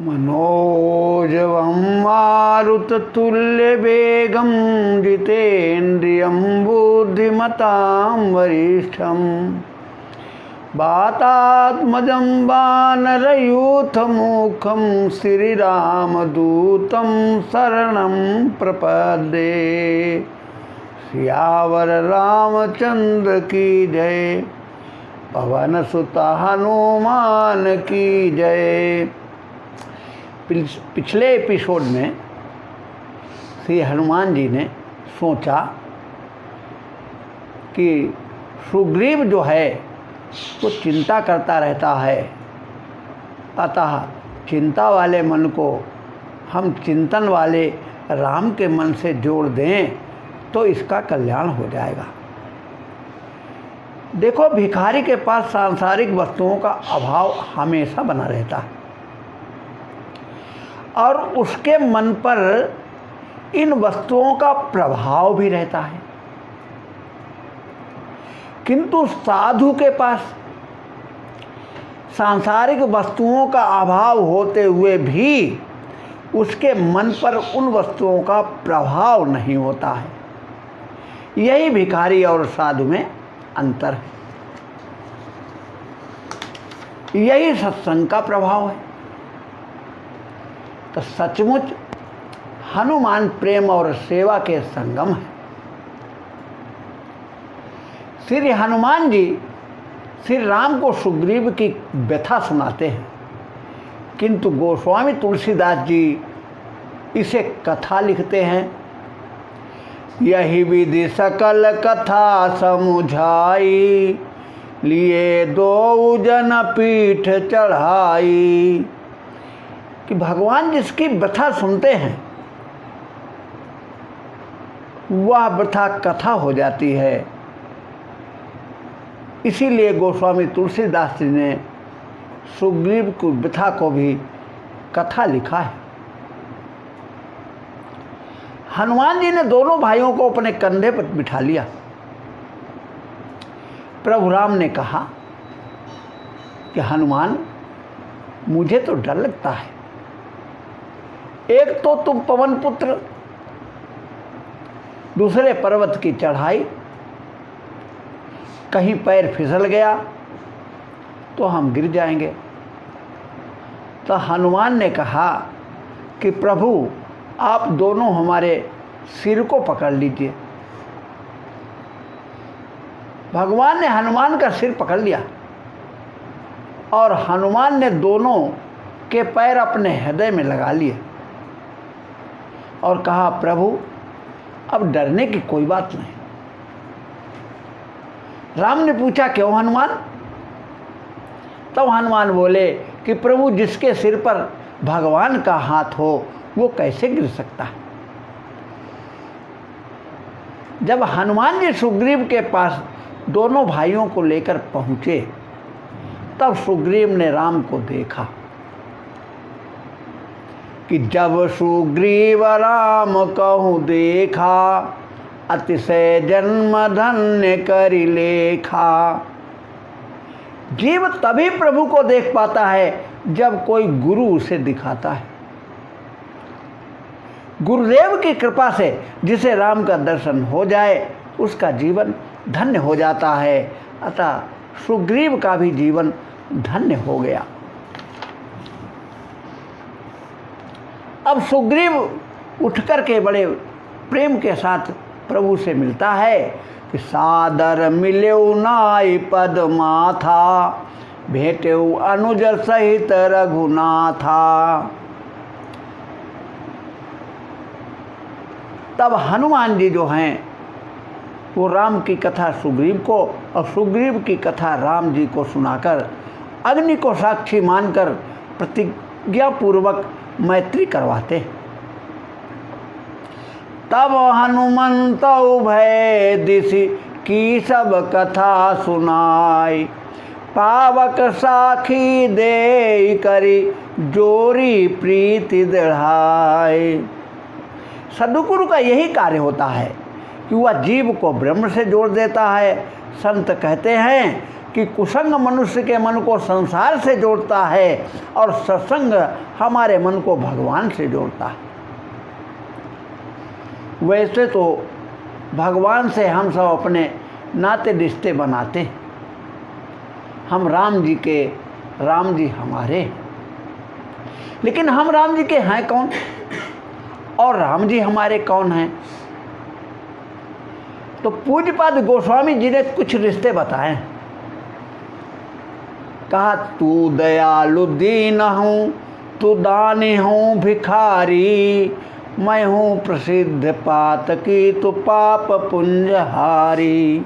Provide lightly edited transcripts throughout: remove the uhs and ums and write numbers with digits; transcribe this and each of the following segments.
मनोजवं मारुततुल्यवेगं जितेन्द्रियं बुद्धिमतां वरिष्ठं वातात्मजं वानरयूथमुखं श्रीरामदूतं शरणं प्रपद्ये। सियावर रामचंद्र की जय, पवन सुत हनुमान की जय। पिछले एपिसोड में श्री हनुमान जी ने सोचा कि सुग्रीव जो है वो चिंता करता रहता है, अतः चिंता वाले मन को हम चिंतन वाले राम के मन से जोड़ दें तो इसका कल्याण हो जाएगा। देखो, भिखारी के पास सांसारिक वस्तुओं का अभाव हमेशा बना रहता है और उसके मन पर इन वस्तुओं का प्रभाव भी रहता है, किंतु साधु के पास सांसारिक वस्तुओं का अभाव होते हुए भी उसके मन पर उन वस्तुओं का प्रभाव नहीं होता है। यही भिखारी और साधु में अंतर है, यही सत्संग का प्रभाव है। तो सचमुच हनुमान प्रेम और सेवा के संगम है। श्री हनुमान जी श्री राम को सुग्रीव की व्यथा सुनाते हैं, किंतु गोस्वामी तुलसीदास जी इसे कथा लिखते हैं। यही विधि सकल कथा समुझाई, लिए दो जन पीठ चढ़ाई। कि भगवान जिसकी व्यथा सुनते हैं वह व्यथा कथा हो जाती है। इसीलिए गोस्वामी तुलसीदास जी ने सुग्रीव की व्यथा को भी कथा लिखा है। हनुमान जी ने दोनों भाइयों को अपने कंधे पर बिठा लिया। प्रभु राम ने कहा कि हनुमान, मुझे तो डर लगता है। एक तो तुम पवन पुत्र, दूसरे पर्वत की चढ़ाई, कहीं पैर फिसल गया तो हम गिर जाएंगे। तो हनुमान ने कहा कि प्रभु, आप दोनों हमारे सिर को पकड़ लीजिए। भगवान ने हनुमान का सिर पकड़ लिया और हनुमान ने दोनों के पैर अपने हृदय में लगा लिए और कहा, प्रभु, अब डरने की कोई बात नहीं। राम ने पूछा, क्यों हनुमान? तब हनुमान बोले कि प्रभु, जिसके सिर पर भगवान का हाथ हो वो कैसे गिर सकता है। जब हनुमान जी सुग्रीव के पास दोनों भाइयों को लेकर पहुंचे तब सुग्रीव ने राम को देखा कि जब सुग्रीव राम कहूँ देखा, अतिशय जन्म धन्य करि लेखा। जीव तभी प्रभु को देख पाता है जब कोई गुरु उसे दिखाता है। गुरुदेव की कृपा से जिसे राम का दर्शन हो जाए उसका जीवन धन्य हो जाता है। अतः सुग्रीव का भी जीवन धन्य हो गया। अब सुग्रीव उठकर के बड़े प्रेम के साथ प्रभु से मिलता है कि सादर मिलेऊ नाई पद माथा, भेटेऊ अनुज सहित रघुनाथा। तब हनुमान जी जो हैं वो राम की कथा सुग्रीव को और सुग्रीव की कथा राम जी को सुनाकर अग्नि को साक्षी मानकर प्रतिज्ञा पूर्वक मैत्री करवाते। तब हनुमंत भय दिशि की सब कथा सुनाई, पावक साखी दे करी जोरी प्रीति दृढ़ाई। सदगुरु का यही कार्य होता है कि वह जीव को ब्रह्म से जोड़ देता है। संत कहते हैं कि कुसंग मनुष्य के मन को संसार से जोड़ता है और सत्संग हमारे मन को भगवान से जोड़ता है। वैसे तो भगवान से हम सब अपने नाते रिश्ते बनाते, हम राम जी के, राम जी हमारे, लेकिन हम राम जी के हैं कौन और राम जी हमारे कौन हैं? तो पूज्यपाद गोस्वामी जी ने कुछ रिश्ते बताए। कहा, तू दयालु दीन हूँ, तू दानी हूँ भिखारी, मैं हूँ प्रसिद्ध पातकी, तू पाप पुंजहारी।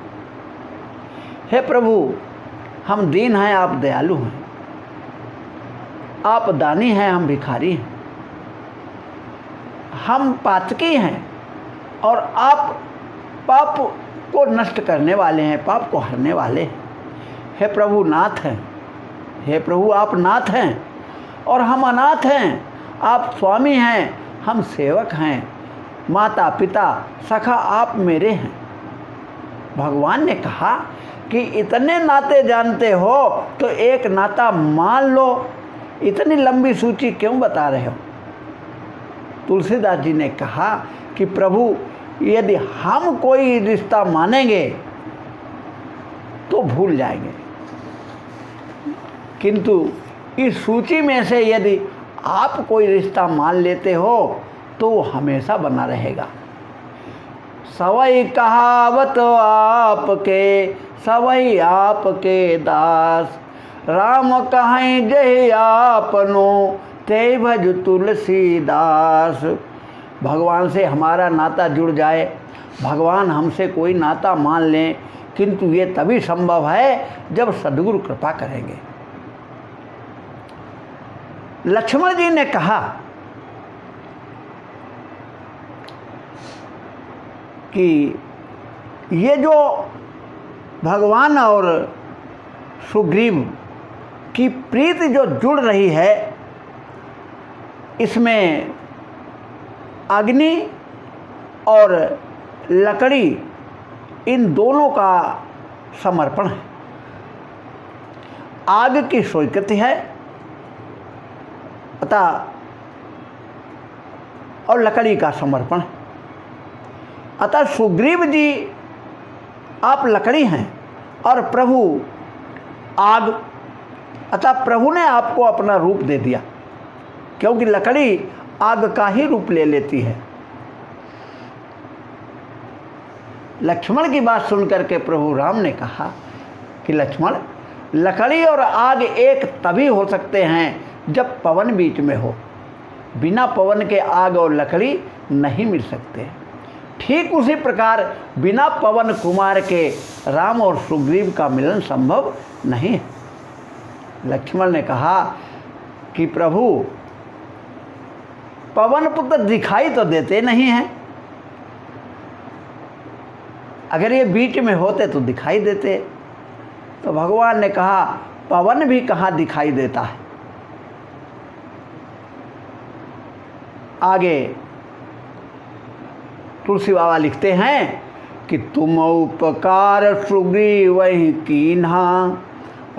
हे प्रभु, हम दीन हैं, आप दयालु हैं, आप दानी हैं, हम भिखारी हैं, हम पातकी हैं और आप पाप को नष्ट करने वाले हैं, पाप को हरने वाले हैं। हे प्रभु नाथ हैं, हे प्रभु आप नाथ हैं और हम अनाथ हैं, आप स्वामी हैं, हम सेवक हैं, माता पिता सखा आप मेरे हैं। भगवान ने कहा कि इतने नाते जानते हो तो एक नाता मान लो, इतनी लंबी सूची क्यों बता रहे हो? तुलसीदास जी ने कहा कि प्रभु यदि हम कोई रिश्ता मानेंगे तो भूल जाएंगे, किंतु इस सूची में से यदि आप कोई रिश्ता मान लेते हो तो वो हमेशा बना रहेगा। सवई कहावत आपके, सवई आपके दास, राम कहें जय आपनो, ते भज तुलसीदास। भगवान से हमारा नाता जुड़ जाए, भगवान हमसे कोई नाता मान लें, किंतु ये तभी संभव है जब सद्गुरु कृपा करेंगे। लक्ष्मण जी ने कहा कि ये जो भगवान और सुग्रीव की प्रीति जो जुड़ रही है, इसमें अग्नि और लकड़ी इन दोनों का समर्पण है। आग की स्वीकृति है अतः और लकड़ी का समर्पण है। अतः सुग्रीव जी आप लकड़ी हैं और प्रभु आग, अतः प्रभु ने आपको अपना रूप दे दिया, क्योंकि लकड़ी आग का ही रूप ले लेती है। लक्ष्मण की बात सुनकर के प्रभु राम ने कहा कि लक्ष्मण, लकड़ी और आग एक तभी हो सकते हैं जब पवन बीच में हो, बिना पवन के आग और लकड़ी नहीं मिल सकते। ठीक उसी प्रकार बिना पवन कुमार के राम और सुग्रीव का मिलन संभव नहीं है। लक्ष्मण ने कहा कि प्रभु पवन पुत्र दिखाई तो देते नहीं हैं, अगर ये बीच में होते तो दिखाई देते। तो भगवान ने कहा पवन भी कहाँ दिखाई देता है। आगे तुलसी बाबा लिखते हैं कि तुम उपकार सुग्रीव वही कीन्हा,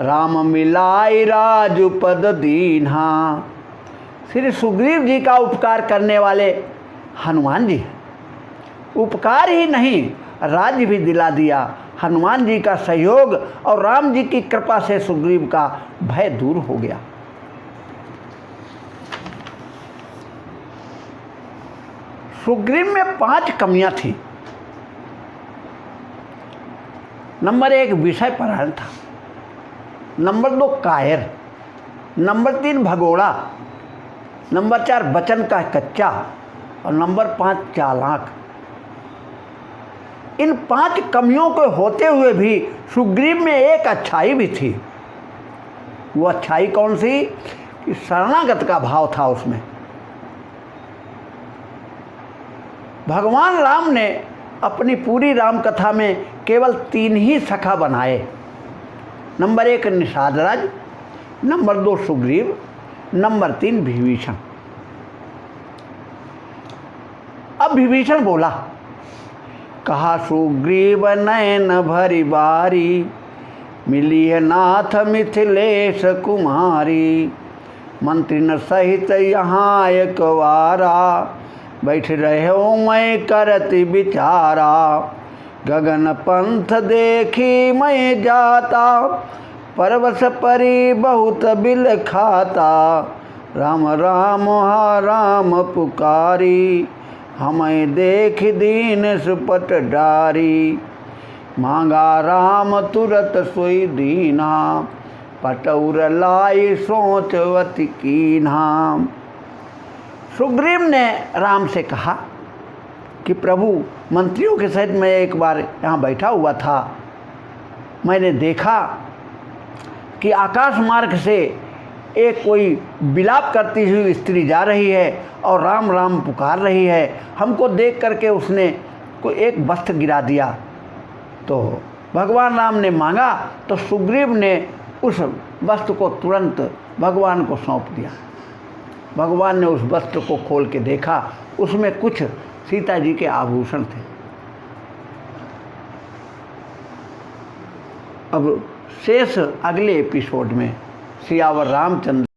राम मिलाई राजपद दीन्हा। श्री सुग्रीव जी का उपकार करने वाले हनुमान जी हैं। उपकार ही नहीं, राज्य भी दिला दिया। हनुमान जी का सहयोग और राम जी की कृपा से सुग्रीव का भय दूर हो गया। सुग्रीव में 5 कमियां थी। नंबर 1 विषय परायण था, नंबर 2 कायर, नंबर 3 भगोड़ा, नंबर 4 बचन का कच्चा और नंबर 5 चालाक। इन 5 कमियों के होते हुए भी सुग्रीव में एक अच्छाई भी थी। वो अच्छाई कौन सी? कि शरणागत का भाव था उसमें। भगवान राम ने अपनी पूरी राम कथा में केवल 3 ही सखा बनाए। Number 1 Nishad Raj, number 2 Sugriva, number 3 Vibhishan. अब विभीषण बोला, कहा सुग्रीव नयन भरी बारी, मिली है नाथ मिथिलेश कुमारी। मंत्री न सहित यहाँ एक वारा, बैठ रहे हो मैं करती बिचारा। गगन पंथ देखी मैं जाता, परवश परी बहुत बिल खाता। राम राम हा राम पुकारी, हमें देख दीन सुपट डारी। मांगा राम तुरत सोई दीना, पटौर लाई सोचवती कीन्हा। सुग्रीव ने राम से कहा कि प्रभु, मंत्रियों के सहित मैं एक बार यहाँ बैठा हुआ था, मैंने देखा कि आकाश मार्ग से एक कोई विलाप करती हुई स्त्री जा रही है और राम राम पुकार रही है। हमको देख करके उसने कोई एक वस्त्र गिरा दिया। तो भगवान राम ने मांगा तो सुग्रीव ने उस वस्त्र को तुरंत भगवान को सौंप दिया। भगवान ने उस वस्त्र को खोल के देखा, उसमें कुछ सीता जी के आभूषण थे। अब शेष अगले एपिसोड में सियावर रामचंद्र